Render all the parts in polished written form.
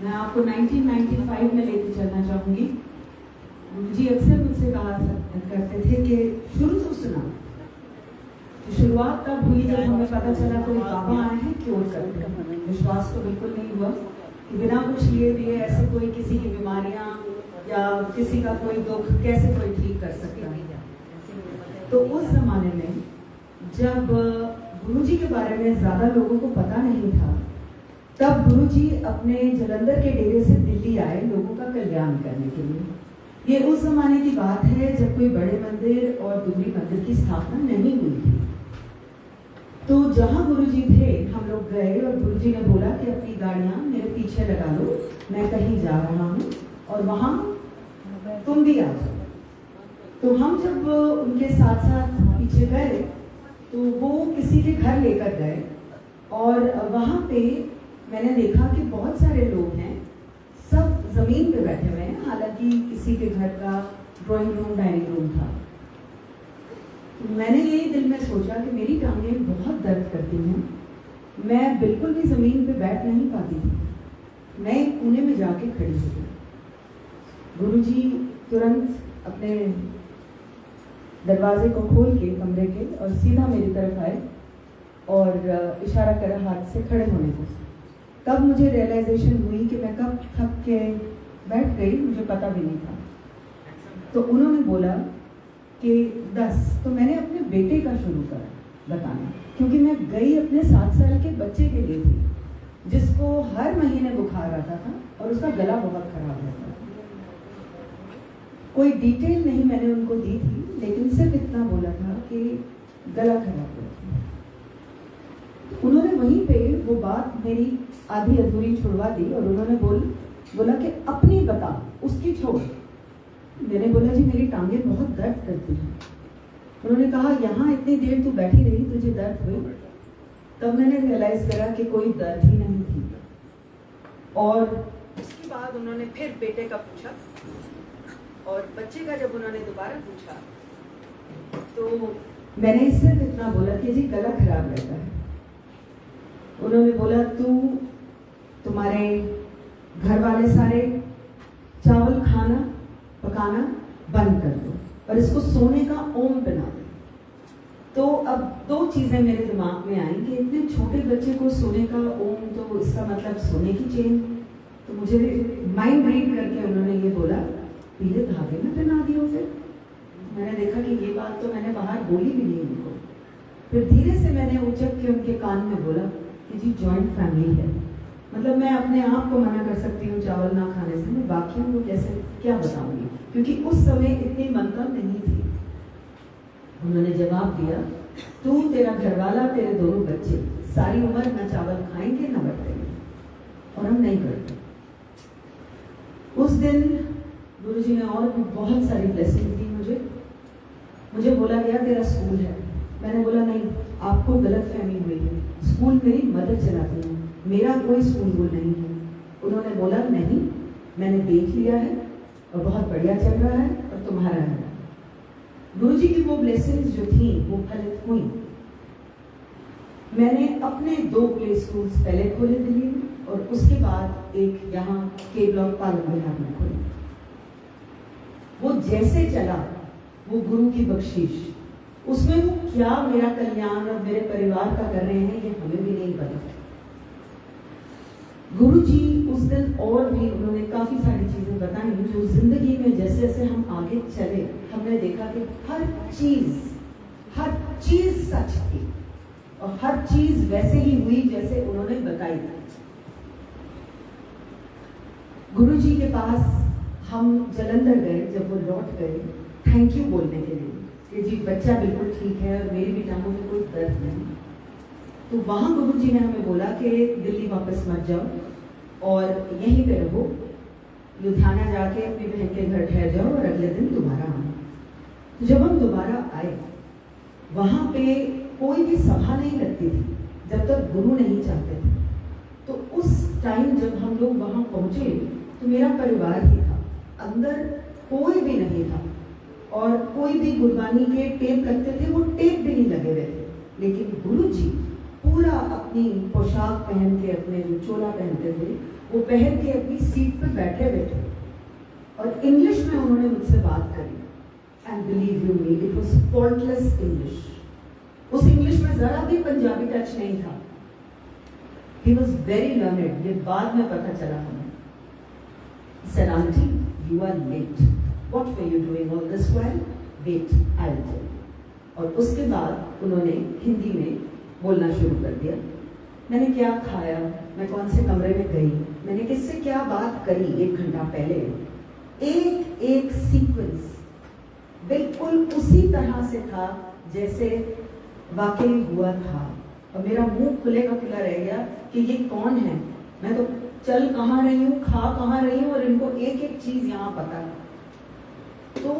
मैं आपको 1995 में लेकर चलना चाहूँगी। गुरुजी अक्सर मुझसे कहा करते थे कि शुरू तो सुना। तो शुरुआत तब हुई जब हमें पता चला कोई बाबा आए हैं क्योर करते हैं। विश्वास तो बिल्कुल नहीं हुआ कि बिना कुछ लिए दिए ऐसे कोई किसी की बीमारियां या किसी का कोई दुख कैसे कोई ठीक कर सकता है। तो उस जमाने में जब गुरुजी के बारे में ज्यादा लोगों को पता नहीं था, तब गुरुजी अपने जलंधर के डेरे से दिल्ली आए लोगों का कल्याण करने के लिए। ये उस जमाने की बात है जब कोई बड़े मंदिर और दुगरी मंदिर की स्थापना नहीं हुई थी। तो जहाँ गुरुजी थे हम लोग गए और गुरुजी ने बोला कि अपनी गाड़ियाँ मेरे पीछे लगा लो, मैं कहीं जा रहा हूँ और वहाँ तुम भी आ जाओ। तो हम जब उनके साथ साथ पीछे गए तो वो किसी के घर लेकर गए और वहाँ पे मैंने देखा कि बहुत सारे लोग हैं, सब जमीन पे बैठे हुए हैं। हालांकि किसी के घर का ड्राइंग रूम डाइनिंग रूम था। मैंने यही दिल में सोचा कि मेरी टांगें बहुत दर्द करती हैं, मैं बिल्कुल भी ज़मीन पे बैठ नहीं पाती थी। मैं एक कोने में जाके खड़ी हो गई। गुरुजी तुरंत अपने दरवाजे को खोल के कमरे के और सीधा मेरी तरफ आए और इशारा करा हाथ से खड़े होने को। तब मुझे रियलाइजेशन हुई कि मैं कब थक के बैठ गई, मुझे पता भी नहीं था। तो उन्होंने बोला कि 10। तो मैंने अपने बेटे का शुरू करा बताना, क्योंकि मैं गई अपने 7 साल के बच्चे के लिए थी जिसको हर महीने बुखार आता था और उसका गला बहुत खराब रहता था। कोई डिटेल नहीं मैंने उनको दी थी, लेकिन सिर्फ इतना बोला था कि गला खराब है। उन्होंने वहीं पे वो बात मेरी आधी अधूरी छुड़वा दी और उन्होंने बोला कि अपनी बता, उसकी छोड़। मैंने बोला जी मेरी टांगें बहुत दर्द करती हैं। उन्होंने कहा यहाँ इतनी देर तू बैठी रही, तुझे दर्द हुई? तब मैंने रियलाइज करा कि कोई दर्द ही नहीं थी। और उसके बाद उन्होंने फिर बेटे का पूछा और बच्चे का जब उन्होंने दोबारा पूछा तो मैंने सिर्फ इतना बोला कि जी गला खराब रहता है। उन्होंने बोला तुम्हारे घर वाले सारे चावल खाना पकाना बंद कर दो और इसको सोने का ओम बना दो। तो अब 2 चीजें मेरे दिमाग में आई कि इतने छोटे बच्चे को सोने का ओम, तो इसका मतलब सोने की चेन। तो मुझे माइंड रीड करके उन्होंने ये बोला पीले धागे में पहना दियो। फिर मैंने देखा कि ये बात तो मैंने बाहर बोली भी नहीं उनको। फिर धीरे से मैंने उचक के उनके कान में बोला कि जी जॉइंट फैमिली है, मतलब मैं अपने आप को मना कर सकती हूँ चावल ना खाने से, मैं बाकियों को कैसे क्या बताऊंगी, क्योंकि उस समय इतनी ममता नहीं थी। उन्होंने जवाब दिया तू, तेरा घरवाला, तेरे दोनों बच्चे सारी उम्र न चावल खाएंगे न बरतेंगे, और हम नहीं करते। उस दिन गुरुजी ने और भी बहुत सारी ब्लेसिंग दी मुझे बोला गया तेरा स्कूल है। मैंने बोला नहीं, आपको गलत फहमी हुई है, स्कूल मेरी मदर चलाती है, मेरा कोई स्कूल नहीं है। उन्होंने बोला नहीं, मैंने देख लिया है और बहुत बढ़िया चल रहा है और तुम्हारा है। गुरुजी की वो ब्लेसिंग्स जो थी वो फलित हुई। मैंने अपने 2 प्ले स्कूल्स पहले खोले दिल्ली में और उसके बाद एक यहाँ के ब्लॉक पालन बिहार में खोले। वो जैसे चला वो गुरु की बख्शीश, उसमें वो क्या मेरा कल्याण और मेरे परिवार का कर रहे हैं ये हमें भी नहीं पता। गुरुजी उस दिन और भी उन्होंने काफी सारी चीजें बताई जो जिंदगी में जैसे जैसे हम आगे चले हमने देखा कि हर चीज सच थी और हर चीज वैसे ही हुई जैसे उन्होंने बताई थी। गुरुजी के पास हम जलंधर गए, जब वो लौट गए थैंक यू बोलने के लिए कि जी बच्चा बिल्कुल ठीक है और मेरी भी टांगों में कोई दर्द नहीं। तो वहाँ गुरुजी ने हमें बोला कि दिल्ली वापस मत जाओ और यहीं पे रहो, लुधियाना जाके अपनी बहन के घर ठहर जाओ और अगले दिन दोबारा आना। तो जब हम दोबारा आए वहाँ पे कोई भी सभा नहीं लगती थी जब तक गुरु नहीं चाहते थे। तो उस टाइम जब हम लोग वहाँ पहुँचे तो मेरा परिवार ही था, अंदर कोई भी नहीं था और कोई भी गुरबानी के टेप लगते थे वो टेप भी नहीं लगे हुए थे। लेकिन गुरुजी पूरा अपनी पोशाक पहन के, अपने जो चोला पहनते थे वो पहन के अपनी सीट पे बैठे बैठे और इंग्लिश में उन्होंने मुझसे बात करी। And believe you me, it was faultless English. उस इंग्लिश में जरा भी पंजाबी टच नहीं था। ही वॉज वेरी लर्नेड, ये बाद में पता चला हमें। Said, Auntie, you are late. What were you doing all this while? Wait, I'll tell you. और उसके बाद उन्होंने हिंदी में बोलना शुरू कर दिया। मैंने क्या खाया, मैं कौन से कमरे में गई, मैंने किससे क्या बात करी 1 घंटा पहले, एक एक सीक्वेंस बिल्कुल उसी तरह से था जैसे वाकई हुआ था। और मेरा मुंह खुले का खुला रह गया कि ये कौन है। मैं तो चल कहाँ रही हूँ, खा कहाँ रही हूँ, और इनको एक एक चीज यहाँ पता है। तो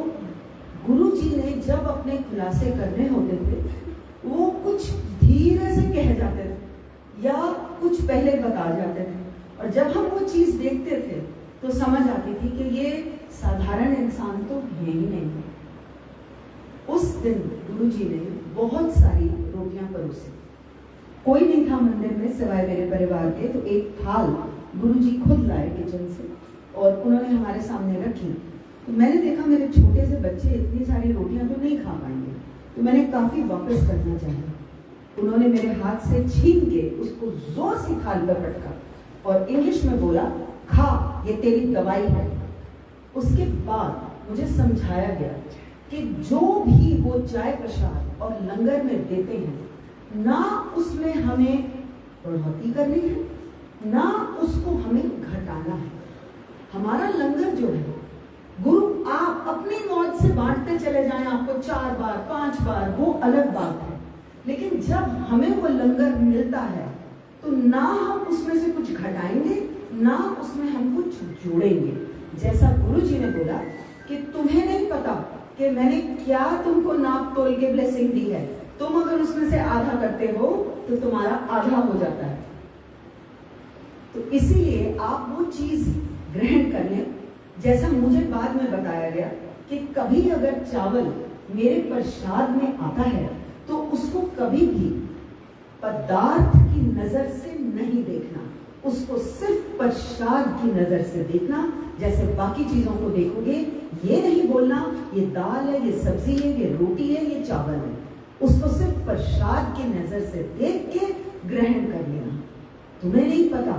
गुरु जी ने जब अपने खुलासे करने होते थे वो कुछ धीरे से कह जाते थे या कुछ पहले बता जाते थे, और जब हम वो चीज देखते थे तो समझ आती थी कि ये साधारण इंसान तो है ही नहीं। उस दिन गुरु जी ने बहुत सारी रोटियां परोसी। कोई नहीं था मंदिर में सिवाय मेरे परिवार के, तो एक थाल गुरुजी खुद लाए किचन से और उन्होंने हमारे सामने रखी। तो मैंने देखा मेरे छोटे से बच्चे इतनी सारी रोटियां तो नहीं खा पाएंगे, तो मैंने काफी वापस करना चाहा। उन्होंने मेरे हाथ से छीन के उसको जोर से थाल पर पटका और इंग्लिश में बोला, खा, ये तेरी दवाई है। उसके बाद मुझे समझाया गया कि जो भी वो चाय प्रसाद और लंगर में देते हैं, ना उसमें हमें बढ़ोतरी करनी है, ना उसको हमें घटाना है। हमारा लंगर जो है, गुरु आप अपनी मौज से बांटते चले जाएं आपको 4 बार 5 बार, वो अलग बात है। लेकिन जब हमें वो लंगर मिलता है तो ना हम उसमें से कुछ घटाएंगे, ना उसमें हम कुछ जोड़ेंगे। जैसा गुरु जी ने बोला कि तुम्हें नहीं पता कि मैंने क्या तुमको नाप तोल के ब्लेसिंग दी है, तुम अगर उसमें से आधा करते हो तो तुम्हारा आधा हो जाता है। तो इसीलिए आप वो चीज ग्रहण कर लें। जैसा मुझे बाद में बताया गया कि कभी अगर चावल मेरे प्रसाद में आता है तो उसको कभी भी पदार्थ की नजर से नहीं देखना, उसको सिर्फ प्रसाद की नजर से देखना। जैसे बाकी चीजों को देखोगे, ये नहीं बोलना ये दाल है, ये सब्जी है, ये रोटी है, ये चावल है। उसको सिर्फ प्रसाद की नजर से देख के ग्रहण कर लेना। तुम्हें नहीं पता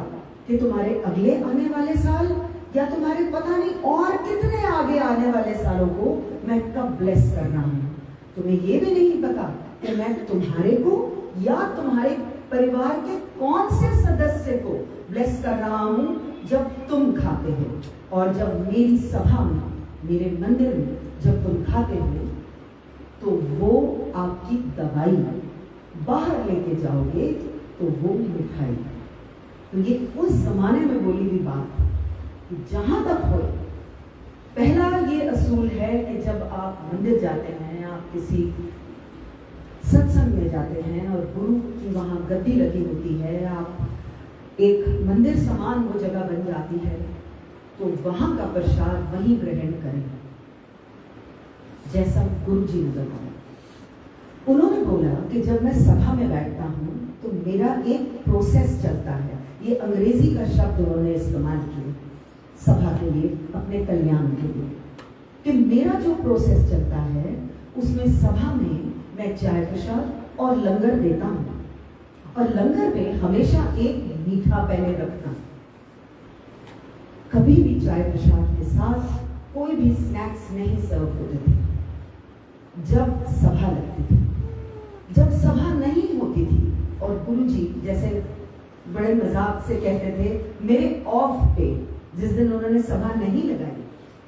कि तुम्हारे अगले आने वाले साल या तुम्हारे पता नहीं और कितने आगे आने वाले सालों को मैं कब ब्लेस कर रहा हूं। तुम्हें ये भी नहीं पता कि मैं तुम्हारे को या तुम्हारे परिवार के कौन से सदस्य को ब्लेस कर रहा हूं जब तुम खाते हो। और जब मेरी सभा में, मेरे मंदिर में जब तुम खाते हो तो वो आपकी दवाई, बाहर लेके जाओगे तो वो मिठाई। तो ये उस जमाने में बोली हुई बात है कि जहां तक हो, पहला ये असूल है कि जब आप मंदिर जाते हैं, आप किसी सत्संग में जाते हैं और गुरु की वहां गद्दी लगी होती है, आप एक मंदिर समान वो जगह बन जाती है, तो वहां का प्रसाद वहीं ग्रहण करें जैसा गुरु जी ने बताया। उन्होंने बोला कि जब मैं सभा में बैठता हूं तो मेरा एक प्रोसेस चलता है। ये अंग्रेजी का शब्द उन्होंने इस्तेमाल किया सभा के लिए, अपने कल्याण के लिए, कि मेरा जो प्रोसेस चलता है उसमें सभा में मैं चाय प्रसाद और लंगर देता हूं, और लंगर में हमेशा एक मीठा पहले रखता। कभी भी चाय प्रसाद के साथ कोई भी स्नैक्स नहीं सर्व होते थे जब सभा लगती थी। जब सभा नहीं होती थी और गुरुजी जैसे बड़े मजाक से कहते थे, मेरे ऑफ डे, जिस दिन उन्होंने सभा नहीं लगाई,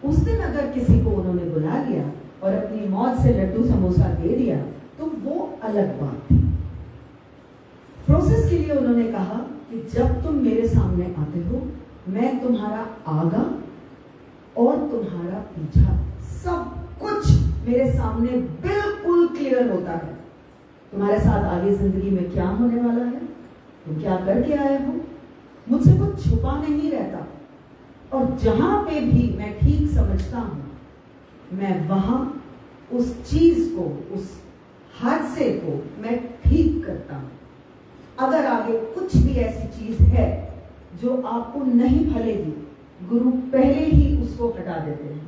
उस दिन अगर किसी को उन्होंने बुला लिया और अपनी मौज से लड्डू समोसा दे दिया तो वो अलग बात थी। प्रोसेस के लिए उन्होंने कहा कि जब तुम मेरे सामने आते हो, मैं तुम्हारा आगा और तुम्हारा पीछा सब कुछ मेरे सामने बिल्कुल क्लियर होता है। तुम्हारे साथ आगे जिंदगी में क्या होने वाला है, तुम क्या करके आए हो, मुझसे कुछ छुपा नहीं रहता। और जहां पे भी मैं ठीक समझता हूं, मैं वहां उस चीज को, उस हादसे को मैं ठीक करता हूं। अगर आगे कुछ भी ऐसी चीज है जो आपको नहीं फलेगी, गुरु पहले ही उसको हटा देते हैं।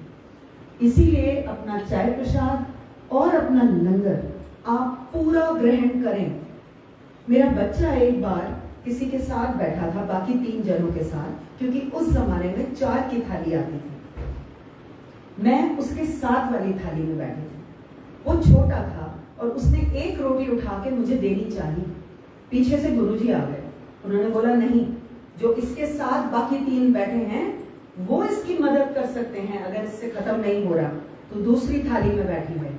इसीलिए अपना चाय प्रसाद और अपना लंगर आप पूरा ग्रहण करें। मेरा बच्चा एक बार किसी के साथ बैठा था, बाकी 3 जनों के साथ, क्योंकि उस जमाने में 4 की थाली आती थी। मैं उसके साथ वाली थाली में बैठी थी। वो छोटा था और उसने एक रोटी उठा के मुझे देनी चाहिए। पीछे से गुरुजी आ गए। उन्होंने बोला नहीं, जो इसके साथ बाकी 3 बैठे हैं वो इसकी मदद कर सकते हैं। अगर इससे खत्म नहीं हो रहा तो दूसरी थाली में बैठी है,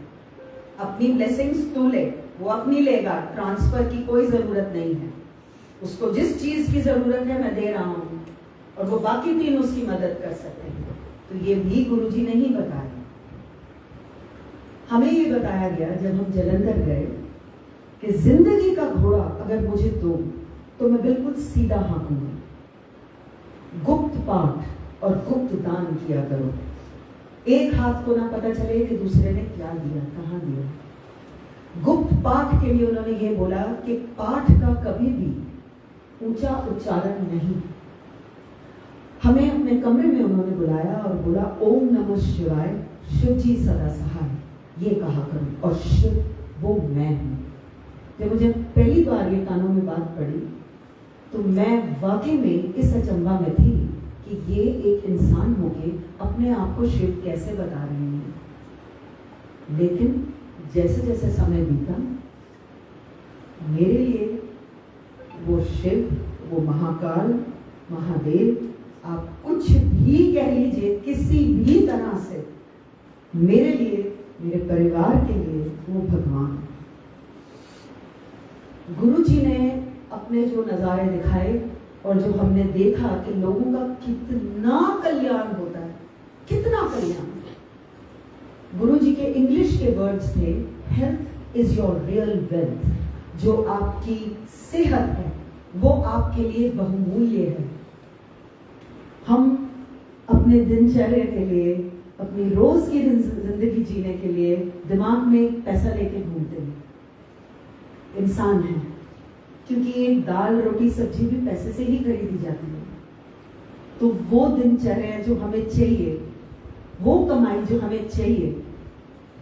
अपनी ब्लेसिंग्स तू ले, वो अपनी लेगा, ट्रांसफर की कोई जरूरत नहीं है। उसको जिस चीज की जरूरत है मैं दे रहा हूं और वो बाकी 3 उसकी मदद कर सकते हैं। तो ये भी गुरुजी ने ही बताया। हमें ये बताया गया जब हम जलंधर गए कि जिंदगी का घोड़ा अगर मुझे दो तो मैं बिल्कुल सीधा हाँकूंगा। गुप्त पाठ और गुप्त दान किया करो। एक हाथ को ना पता चले कि दूसरे ने क्या दिया, कहां दिया। गुप्त पाठ के लिए उन्होंने ये बोला कि पाठ का कभी भी ऊंचा उच्चारण नहीं। हमें अपने कमरे में उन्होंने बुलाया और बोला ओम नमः शिवाय, शिव जी सदा सहाय, ये कहा करो। और शिव वो मैं हूं। जब मुझे पहली बार ये कानों में बात पड़ी तो मैं वाकई में इस अचंभा में थी कि ये एक इंसान होके अपने आप को शिव कैसे बता रहे हैं। लेकिन जैसे जैसे समय बीता मेरे लिए वो शिव, वो महाकाल, महादेव, आप कुछ भी कह लीजिए, किसी भी तरह से मेरे लिए, मेरे परिवार के लिए वो भगवान। गुरु जी ने अपने जो नज़ारे दिखाए और जो हमने देखा कि लोगों का कितना कल्याण होता है, कितना कल्याण। गुरु जी के इंग्लिश के वर्ड्स थे, health is your real wealth. जो आपकी सेहत है वो आपके लिए बहुमूल्य है। हम अपने दिनचर्या के लिए, अपनी रोज की जिंदगी जीने के लिए दिमाग में पैसा लेके घूमते हैं। इंसान है, क्योंकि एक दाल रोटी सब्जी भी पैसे से ही खरीदी जाती है। तो वो दिनचर्या जो हमें चाहिए, वो कमाई जो हमें चाहिए,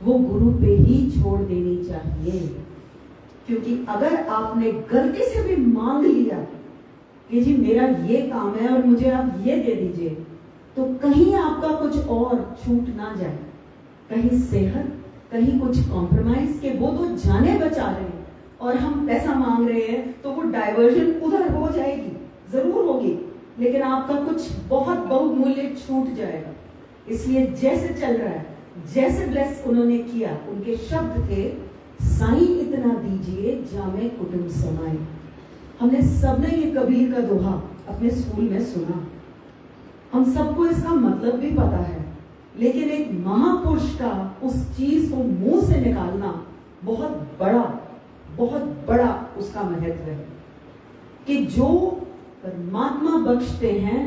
वो गुरु पे ही छोड़ देनी चाहिए। क्योंकि अगर आपने गलती से भी मांग लिया कि जी मेरा ये काम है और मुझे आप ये दे दीजिए, तो कहीं आपका कुछ और छूट ना जाए, कहीं सेहत, कहीं कुछ कॉम्प्रोमाइज के वो तो जाने बचा रहे हैं और हम पैसा मांग रहे हैं, तो वो डाइवर्जन उधर हो जाएगी, जरूर होगी, लेकिन आपका कुछ बहुत बहुमूल्य छूट जाएगा। इसलिए जैसे चल रहा है, जैसे ब्लेस उन्होंने किया, उनके शब्द थे साईं इतना दीजिए जामे कुटुंब समाई। हमने सबने ये कबीर का दोहा अपने स्कूल में सुना, हम सबको इसका मतलब भी पता है, लेकिन एक महापुरुष का उस चीज को मुंह से निकालना बहुत बड़ा उसका महत्व है कि जो परमात्मा बख्शते हैं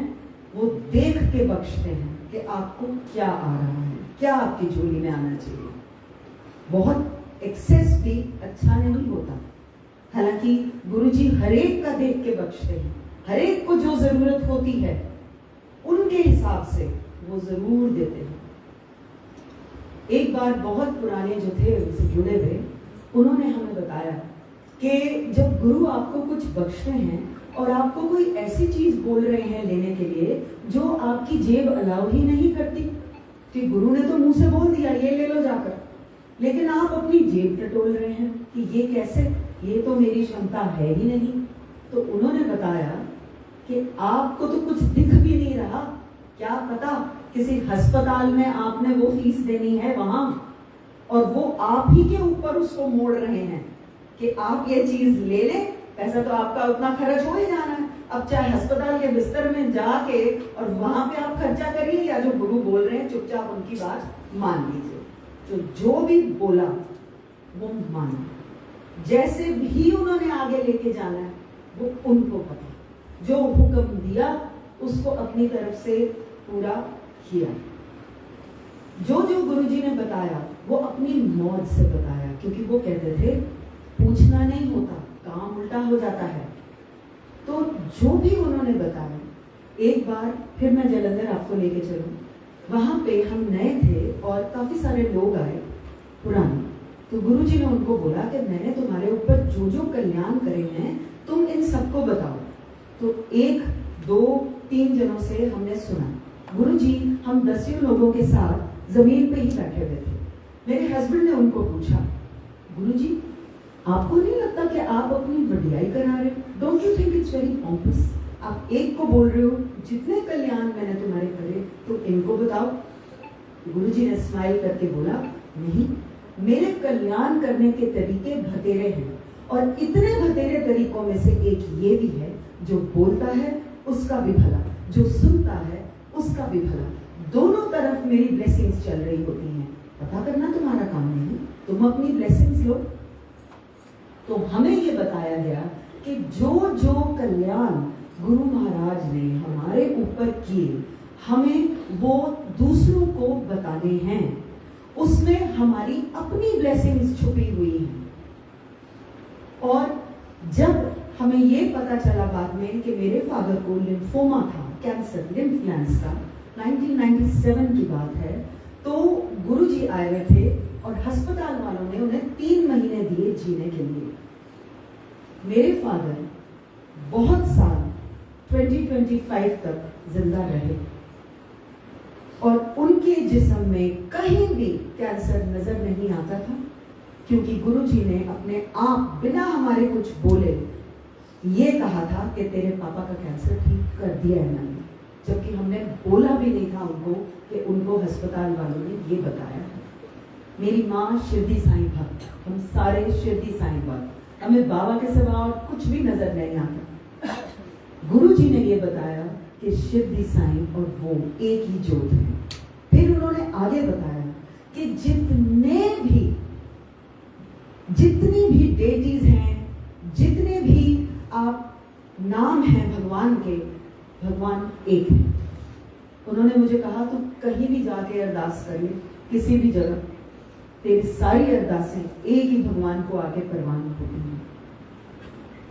वो देख के बख्शते हैं कि आपको क्या आ रहा है, क्या आपकी झोली में आना चाहिए। बहुत एक्सेस भी अच्छा नहीं होता। हालांकि गुरुजी हरेक का देख के बख्शते हैं, हरेक को जो जरूरत होती है उनके हिसाब से वो जरूर देते हैं। एक बार बहुत पुराने जो थे उनसे जुड़े हुए, उन्होंने हमें बताया कि जब गुरु आपको कुछ बख्शते हैं और आपको कोई ऐसी चीज बोल रहे हैं लेने के लिए जो आपकी जेब अलाउ ही नहीं करती, कि गुरु ने तो मुंह से बोल दिया ये ले लो जाकर, लेकिन आप अपनी जेब टटोल रहे हैं कि ये कैसे, ये तो मेरी क्षमता है ही नहीं। तो उन्होंने बताया कि आपको तो कुछ दिख भी नहीं रहा, क्या पता किसी अस्पताल में आपने वो फीस देनी है वहां, और वो आप ही के ऊपर उसको मोड़ रहे हैं कि आप ये चीज ले लें, पैसा तो आपका उतना खर्च हो ही जाना है। अब चाहे अस्पताल के बिस्तर में जाके और वहां पे आप खर्चा करिए, या जो गुरु बोल रहे हैं चुपचाप उनकी बात मान लीजिए। जो भी बोला वो मानो, जैसे भी उन्होंने आगे लेके जाना है वो उनको पता, जो हुक्म दिया उसको अपनी तरफ से पूरा किया। जो गुरुजी ने बताया वो अपनी मौज से बताया, क्योंकि वो कहते थे पूछना नहीं होता, काम उल्टा हो जाता है। तो जो भी उन्होंने बताया, एक बार फिर मैं जलंधर आपको लेके चलूं, वहां पे हम नए थे और काफी सारे लोग आए पुराने। तो गुरुजी ने उनको बोला कि मैंने तुम्हारे ऊपर जो जो कल्याण करे हैं तुम इन सबको बताओ। तो 1, 2, 3 जनों से हमने सुना। गुरुजी हम 10 लोगों के साथ जमीन पे ही बैठे हुए थे। मेरे हस्बैंड ने उनको पूछा, गुरुजी आपको नहीं लगता कि आप अपनी वडियाई करा रहे हो? Don't you think it's very pompous? आप एक को बोल रहे हो जितने कल्याण मैंने तुम्हारे करे तो इनको बताओ। गुरुजी ने स्माइल करके बोला, नहीं, मेरे कल्याण करने के तरीके भतेरे हैं और इतने भतेरे तरीकों में से एक ये भी है, जो बोलता है उसका भी भला, जो सुनता है उसका भी भला, दोनों तरफ मेरी ब्लेसिंग्स चल रही होती हैं। पता करना तुम्हारा काम नहीं, तुम अपनी ब्लेसिंग्स लो। तो हमें ये बताया गया कि जो जो कल्याण गुरु महाराज ने हमारे ऊपर किए, हमें वो दूसरों को बताने हैं। उसमें हमारी अपनी ब्लेसिंग्स छुपी हुई हैं। और जब हमें ये पता चला बाद में कि मेरे फादर को लिम्फोमा था, कैंसर, लिम्फ ग्लैंड्स का, 1997 की बात है, तो गुरुजी आए हुए थे और अस्पताल वालों ने उन्हें 3 महीने दिए जीने के लिए। मेरे फादर बहुत साल 2025 तक जिंदा रहे और उनके जिस्म में कहीं भी कैंसर नजर नहीं आता था, क्योंकि गुरुजी ने अपने आप बिना हमारे कुछ बोले ये कहा था कि तेरे पापा का कैंसर ठीक कर दिया है मैंने, जबकि हमने बोला भी नहीं था उनको कि उनको अस्पताल वालों ने ये बताया। मेरी माँ शिरडी साईं भक्त, हम सारे शिरडी साईं भक्त, हमें बाबा के सिवा और कुछ भी नजर नहीं आता। गुरुजी ने ये बताया कि शिरडी साईं और वो एक ही ज्योत है। फिर उन्होंने आगे बताया कि जितनी भी डेटीज हैं, जितने भी आप नाम हैं भगवान के, भगवान एक है। उन्होंने मुझे कहा तुम कहीं भी जाके अरदास करिए, किसी भी जगह, तेरी सारी अरदासें एक ही भगवान को आगे परवान होती हैं।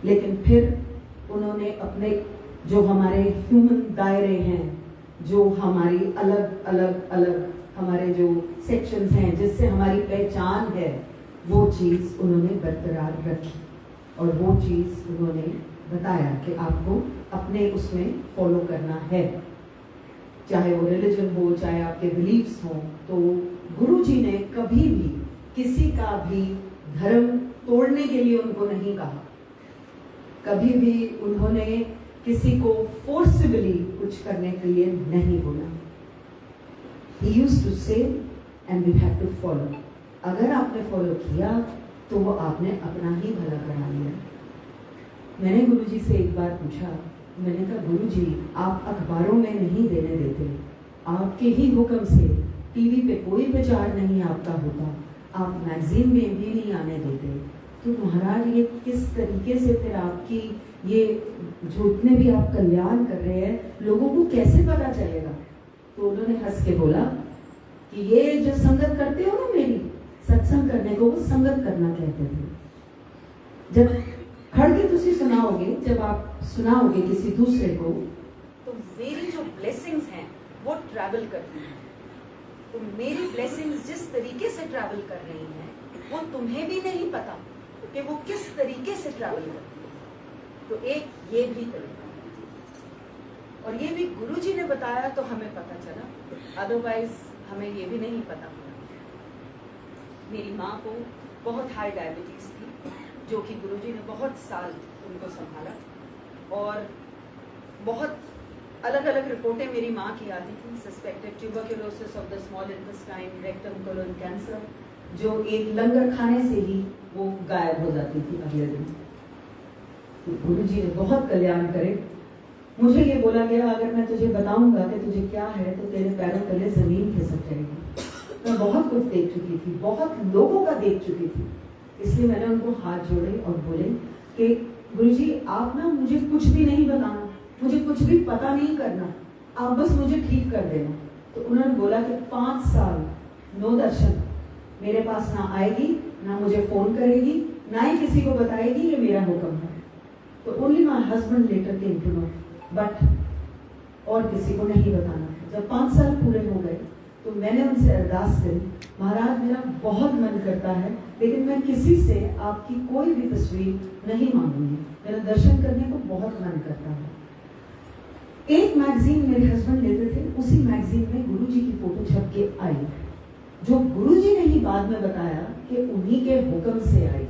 लेकिन फिर उन्होंने अपने जो हमारे ह्यूमन दायरे हैं, जो हमारी अलग हमारे जो सेक्शंस हैं जिससे हमारी पहचान है, वो चीज़ उन्होंने बरकरार रखी और वो चीज़ उन्होंने बताया कि आपको अपने उसमें फॉलो करना है, चाहे वो रिलीजन हो, चाहे आपके बिलीफ्स हो। तो गुरुजी ने कभी भी किसी का भी धर्म तोड़ने के लिए उनको नहीं कहा, कभी भी उन्होंने किसी को फोर्सफुली कुछ करने के लिए नहीं बोला। He used to say and we have to follow. अगर आपने फॉलो किया तो वो आपने अपना ही भला करा लिया। मैंने गुरुजी से एक बार पूछा, मैंने कहा गुरुजी आप अखबारों में नहीं देने देते, आपके ही हुक्म से टीवी पे कोई प्रचार नहीं आपका होता, आप मैगजीन में भी नहीं आने देते, तो महाराज ये किस तरीके से फिर आपकी ये जो इतने भी आप कल्याण कर रहे हैं लोगों को कैसे पता चलेगा? तो उन्होंने हंस के बोला कि ये जो संगत करते हो ना, मेरी सत्संग करने को वो संगत करना कहते थे। जब खड़के तुसी सुनाओगे, जब आप सुनाओगे किसी दूसरे को, तो मेरी जो ब्लेसिंग्स हैं वो ट्रैवल करती हैं। तो मेरी ब्लेसिंग्स जिस तरीके से ट्रैवल कर रही हैं वो तुम्हें भी नहीं पता कि वो किस तरीके से ट्रैवल करती है। तो एक ये भी तरीका है और ये भी गुरुजी ने बताया तो हमें पता चला, अदरवाइज हमें ये भी नहीं पता। मेरी माँ को बहुत हाई डायबिटीज थी, जो कि गुरुजी ने बहुत साल उनको संभाला और बहुत अलग अलग रिपोर्टें मेरी माँ की आती थी। Suspected tuberculosis of the small intestine, rectum colon cancer, जो एक लंगर खाने से ही वो गायब हो जाती थी अगले दिन। तो गुरुजी ने बहुत कल्याण करे। मुझे ये बोला गया अगर मैं तुझे बताऊंगा कि तुझे क्या है तो तेरे पैरों तले जमीन खिसक जाएगी। मैं बहुत कुछ देख चुकी थी, बहुत लोगों का देख चुकी थी, इसलिए मैंने उनको हाथ जोड़े और बोले कि गुरुजी आप ना मुझे कुछ भी नहीं बताना, मुझे कुछ भी पता नहीं करना, आप बस मुझे ठीक कर देना। तो उन्होंने बोला कि 5 साल नो दर्शन, मेरे पास ना आएगी, ना मुझे फोन करेगी, ना ही किसी को बताएगी ये मेरा हुक्म है। तो only my husband later came to know, but और किसी को नहीं बताना। जब 5 साल पूरे हो गए तो मैंने उनसे अरदास करी, महाराज मेरा बहुत मन करता है लेकिन मैं किसी से आपकी कोई भी तस्वीर नहीं मांगूंगी, मेरा दर्शन करने को बहुत मन करता है। एक मैगजीन मेरे हस्बैंड लेते थे, उसी मैगजीन में गुरुजी की फोटो छप के आई, जो गुरुजी ने ही बाद में बताया कि उन्हीं के हुक्म से आई।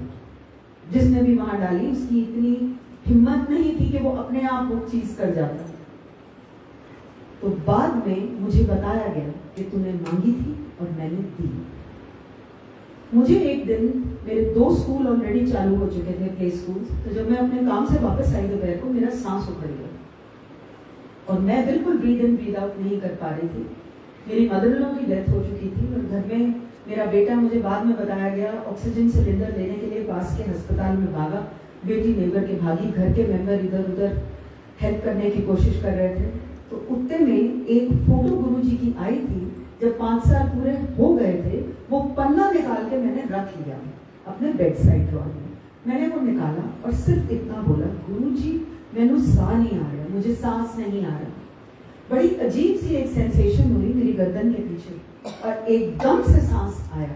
जिसने भी वहां डाली उसकी इतनी हिम्मत नहीं थी कि वो अपने आप वो चीज कर जाता। तो बाद में मुझे बताया गया कि तूने मांगी थी और मैंने दी। मुझे एक दिन, मेरे 2 स्कूल ऑलरेडी चालू हो चुके थे, प्ले स्कूल। तो जब मैं अपने काम से वापस आई दोपहर को, मेरा सांस उखड़ गया और मैं बिल्कुल ब्रीद इन ब्रीद आउट नहीं कर पा रही थी। मेरी मदर इन लॉ की डेथ हो चुकी थी और घर में मेरा बेटा, मुझे बाद में बताया गया, ऑक्सीजन सिलेंडर लेने के लिए पास के अस्पताल में भागा, बेटी नेबर के भागी, घर के मेंबर इधर उधर हेल्प करने की कोशिश कर रहे थे। तो उतने में एक फोटो गुरुजी की आई थी। जब 5 साल पूरे हो गए थे, वो पन्ना निकाल के मैंने रख लिया अपने बेड साइड ड्रॉर में। मैंने वो निकाला और सिर्फ इतना बोला, गुरुजी मैनू साह नहीं आ रहा, मुझे सांस नहीं आ रहा। बड़ी अजीब सी एक सेंसेशन हुई मेरी गर्दन के पीछे और एकदम से सांस आया।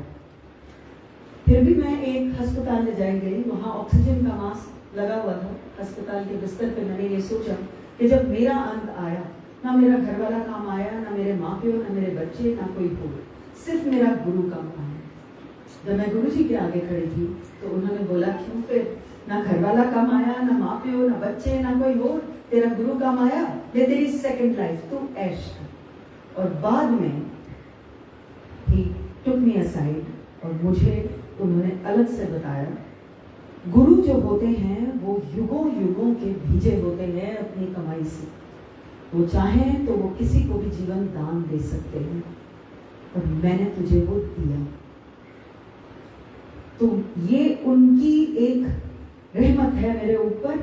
फिर भी मैं एक अस्पताल ले जाई गई, वहां ऑक्सीजन का मास्क लगा हुआ था अस्पताल के बिस्तर पे। मैंने ये सोचा कि जब मेरा अंत आया, ना मेरा घर वाला काम आया, ना मेरे माँ प्यो, ना मेरे बच्चे, ना कोई हो, सिर्फ मेरा गुरु काम आया। जब मैं गुरु जी के आगे खड़ी थी तो उन्होंने बोला, क्यों फिर, ना घर वाला काम आया, ना माँ प्यो, ना बच्चे, ना कोई हो, तेरा गुरु काम आया, ये तेरी सेकंड लाइफ, तू ऐश कर। और बाद में ही टुक मी असाइड और मुझे उन्होंने अलग से बताया, गुरु जो होते हैं वो युगों युगों के भेजे होते हैं अपनी कमाई से। वो चाहें तो वो किसी को भी जीवन दान दे सकते हैं और मैंने तुझे वो दिया। तो ये उनकी एक रहमत है मेरे ऊपर।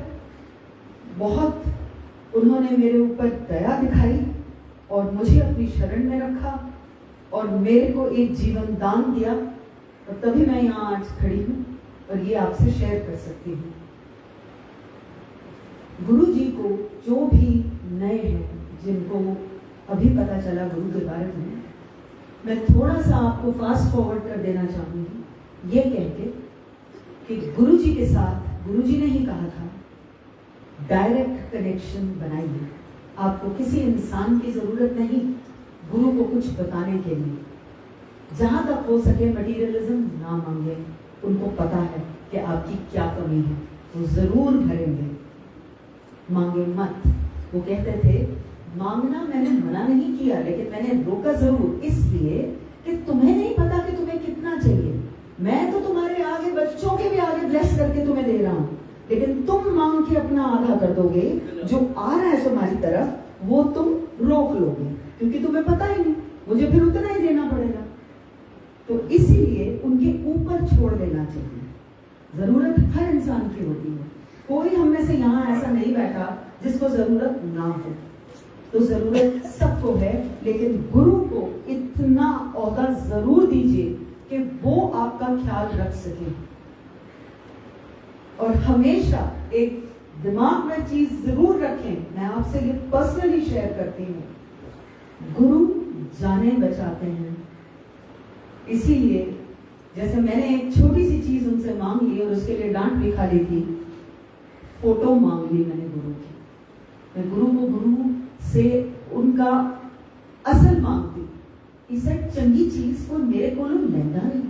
बहुत उन्होंने मेरे ऊपर दया दिखाई और मुझे अपनी शरण में रखा और मेरे को एक जीवन दान दिया और तभी मैं यहाँ आज खड़ी हूँ और ये आपसे शेयर कर सकती हूँ। गुरु जी को जो भी नए हैं, जिनको अभी पता चला गुरु के बारे में, मैं थोड़ा सा आपको फास्ट फॉरवर्ड कर देना चाहूंगी ये कह के कि गुरु जी के साथ गुरु जी ने ही कहा था, डायरेक्ट कनेक्शन बनाइए। आपको किसी इंसान की जरूरत नहीं गुरु को कुछ बताने के लिए। जहां तक हो सके मटीरियलिज्म ना मांगे, उनको पता है कि आपकी क्या कमी है, वो जरूर भरेंगे। मांगे मत। वो कहते थे, मांगना मैंने मना नहीं किया, लेकिन मैंने रोका जरूर, इसलिए कि तुम्हें नहीं पता कि तुम्हें कितना चाहिए। मैं तो तुम्हारे आगे, बच्चों के भी आगे ब्लेस करके तुम्हें दे रहा हूँ, लेकिन तुम मांग के अपना आधा कर दोगे। जो आ रहा है तुम्हारी तरफ वो तुम रोक लोगे, क्योंकि तुम्हें पता ही नहीं, मुझे फिर उतना ही देना पड़ेगा। तो इसीलिए उनके ऊपर छोड़ देना चाहिए। जरूरत हर इंसान की होती है, कोई हम में से यहाँ ऐसा नहीं बैठा जिसको जरूरत ना हो। तो जरूरत सबको है, लेकिन गुरु को इतना औहदा जरूर दीजिए कि वो आपका ख्याल रख सके। और हमेशा एक दिमाग में चीज जरूर रखें, मैं आपसे ये पर्सनली शेयर करती हूँ, गुरु जाने बचाते हैं। इसीलिए जैसे मैंने एक छोटी सी चीज उनसे मांग ली और उसके लिए डांट भी खा ली थी, फोटो मांग ली मैंने गुरु की। मैं गुरु को गुरु से उनका असल मांगती। इसे चंगी चीज को मेरे को लेंदा नहीं,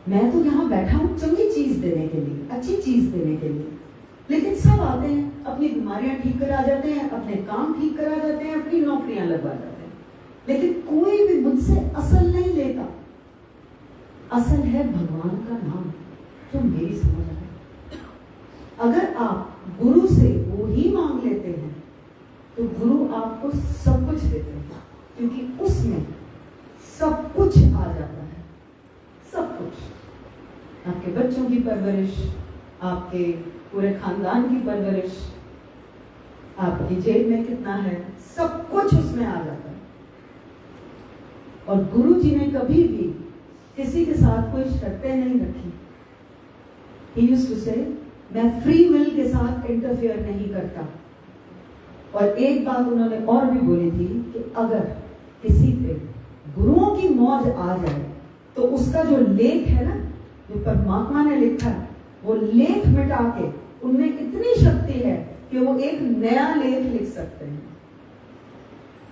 मैं तो यहाँ बैठा हूँ चंगी चीज देने के लिए, अच्छी चीज देने के लिए। लेकिन सब आते हैं, अपनी बीमारियां ठीक करा जाते हैं, अपने काम ठीक करा जाते हैं, अपनी नौकरियां लगवा जाते हैं, लेकिन कोई भी मुझसे असल नहीं लेता। असल है भगवान का नाम, जो मेरी समझ है। अगर आप गुरु से वो ही मांग लेते हैं तो गुरु आपको सब कुछ देते हैं, क्योंकि उसमें सब कुछ आ जाता है। सब कुछ, आपके बच्चों की परवरिश, आपके पूरे खानदान की परवरिश, आपकी जेब में कितना है, सब कुछ उसमें आ जाता है। और गुरु जी ने कभी भी किसी के साथ कोई शर्तें नहीं रखी। He used to say, मैं फ्री विल के साथ इंटरफेयर नहीं करता। और एक बात उन्होंने और भी बोली थी कि अगर किसी पे गुरुओं की मौज आ जाए तो उसका जो लेख है ना, जो परमात्मा ने लिखा है, वो लेख मिटा के उनमें इतनी शक्ति है कि वो एक नया लेख लिख सकते हैं।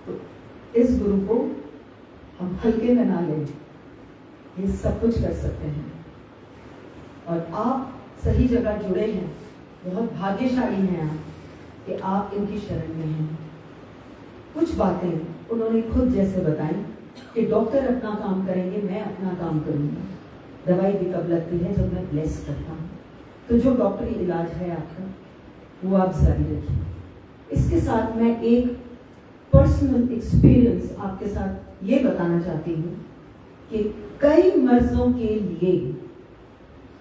तो इस गुरु को हम हल्के में ना लें, ये सब कुछ कर सकते हैं। और आप सही जगह जुड़े हैं, बहुत भाग्यशाली हैं आप कि आप इनकी शरण में हैं। कुछ बातें उन्होंने खुद जैसे बताई कि डॉक्टर अपना काम करेंगे, मैं अपना काम करूंगा। दवाई भी कब लगती है, जब मैं ब्लेस करता हूँ। तो जो डॉक्टरी इलाज है आपका, वो आप जारी रखिए। इसके साथ मैं एक पर्सनल एक्सपीरियंस आपके साथ ये बताना चाहती हूँ कि कई मर्जों के लिए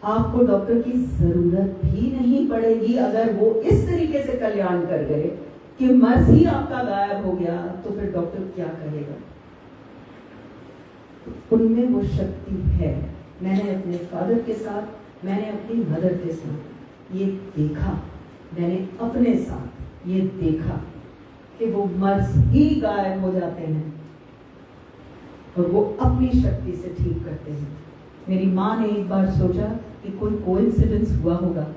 आपको डॉक्टर की जरूरत भी नहीं पड़ेगी अगर वो इस तरीके से कल्याण कर गए कि मर्ज ही आपका गायब हो गया, तो फिर डॉक्टर क्या करेगा। उनमें वो शक्ति है। मैंने अपने फादर के साथ, मैंने अपनी मदर के साथ ये देखा, मैंने अपने साथ ये देखा कि वो मर्ज ही गायब हो जाते हैं और वो अपनी शक्ति से ठीक करते हैं। मेरी माँ ने एक बार सोचा कि कोई कोइंसिडेंस हुआ होगा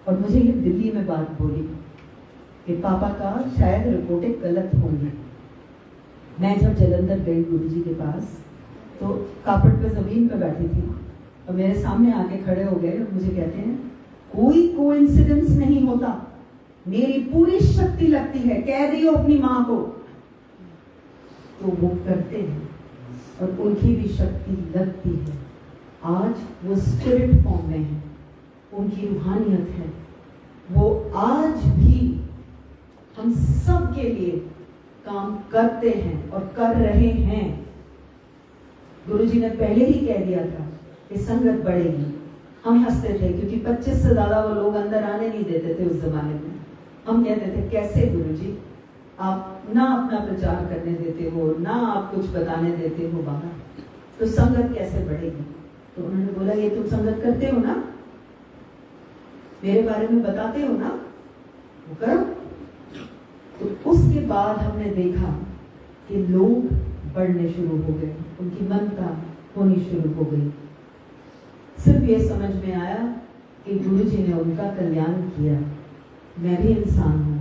और मुझे ये दिल्ली में बात बोली कि पापा का शायद रिपोर्टें गलत होंगी। मैं जब जलंधर गई गुरुजी के पास तो कापड़ पे जमीन पे बैठी थी और मेरे सामने आके खड़े हो गए और मुझे कहते हैं कोई कोइंसिडेंस नहीं होता, मेरी पूरी शक्ति लगती है, कह दियो अपनी माँ को। तो वो करते हैं और उनकी भी शक्ति लगती है। आज वो स्पिरिट फॉर्म में है, उनकी रूहानियत है, वो आज भी हम सब के लिए काम करते हैं और कर रहे हैं। गुरुजी ने पहले ही कह दिया था कि संगत बढ़ेगी। हम हंसते थे क्योंकि 25 से ज्यादा वो लोग अंदर आने नहीं देते थे उस जमाने में। हम कहते थे कैसे गुरुजी, आप ना अपना प्रचार करने देते हो, ना आप कुछ बताने देते हो बाहर, तो संगत कैसे बढ़ेगी। तो उन्होंने बोला ये तुम संगत करते हो ना, मेरे बारे में बताते हो ना, वो करो। तो उसके बाद हमने देखा कि लोग बढ़ने शुरू हो गए, उनकी मनता होनी शुरू हो गई। सिर्फ ये समझ में आया कि गुरुजी ने उनका कल्याण किया। मैं भी इंसान हूँ,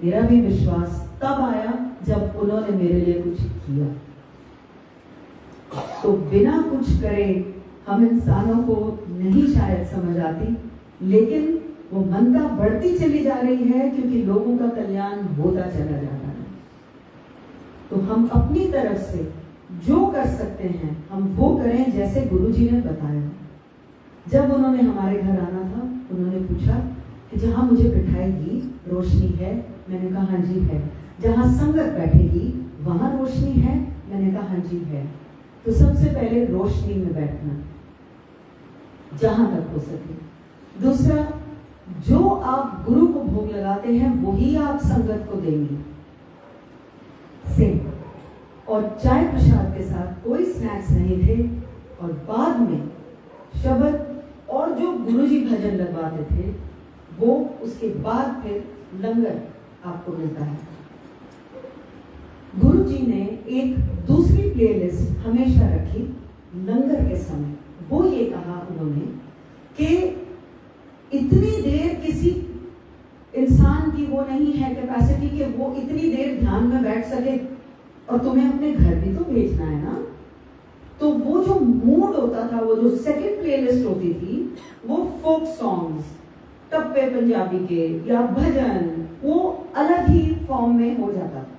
मेरा भी विश्वास तब आया जब उन्होंने मेरे लिए कुछ किया। तो बिना कुछ करे हम इंसानों को नहीं शायद समझ आती, लेकिन वो मनता बढ़ती चली जा रही है क्योंकि लोगों का कल्याण होता चला जा रहा है। तो हम अपनी तरफ से जो कर सकते हैं हम वो करें जैसे गुरुजी ने बताया। जब उन्होंने हमारे घर आना था, उन्होंने पूछा कि जहां मुझे बिठाएगी रोशनी है? मैंने कहा हाँ जी है। जहां संगत बैठेगी वहां रोशनी है? मैंने कहा हाँ जी है। तो सबसे पहले रोशनी में बैठना जहां तक हो सके। दूसरा, जो आप गुरु को भोग लगाते हैं वही आप संगत को देंगे सेम। और चाय प्रसाद के साथ कोई स्नैक्स नहीं थे। और बाद में शब्द और जो गुरुजी भजन लगवाते थे वो उसके बाद फिर लंगर आपको मिलता है। गुरुजी ने एक दूसरी प्लेलिस्ट हमेशा रखी लंगर के समय। वो ये कहा उन्होंने कि इतनी देर किसी इंसान की वो नहीं है कैपेसिटी कि वो इतनी देर ध्यान में बैठ सके, और तुम्हें अपने घर भी तो भेजना है ना। तो वो जो मूड होता था, वो जो सेकंड प्लेलिस्ट होती थी, वो फोक सॉन्ग्स, टप्पे पंजाबी के या भजन, वो अलग ही फॉर्म में हो जाता था।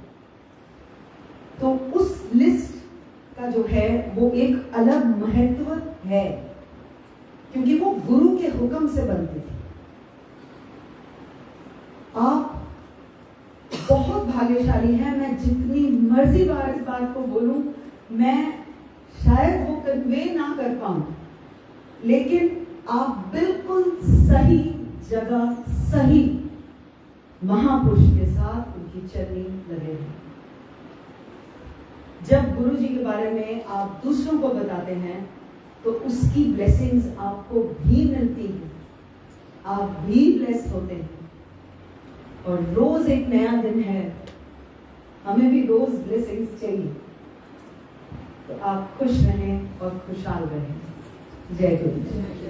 तो उस लिस्ट का जो है वो एक अलग महत्व है क्योंकि वो गुरु के हुक्म से बनती थी। आप बहुत भाग्यशाली हैं। मैं जितनी मर्जी बार इस बात को बोलूं, मैं शायद वो कन्वे ना कर पाऊं, लेकिन आप बिल्कुल सही जगह सही महापुरुष के साथ उनकी चरनी लगे हैं। जब गुरु जी के बारे में आप दूसरों को बताते हैं तो उसकी ब्लेसिंग्स आपको भी मिलती है। आप भी ब्लेस्ड होते हैं और रोज एक नया दिन है, हमें भी रोज ब्लेसिंग्स चाहिए। तो आप खुश रहें और खुशहाल रहें। जय गुरु।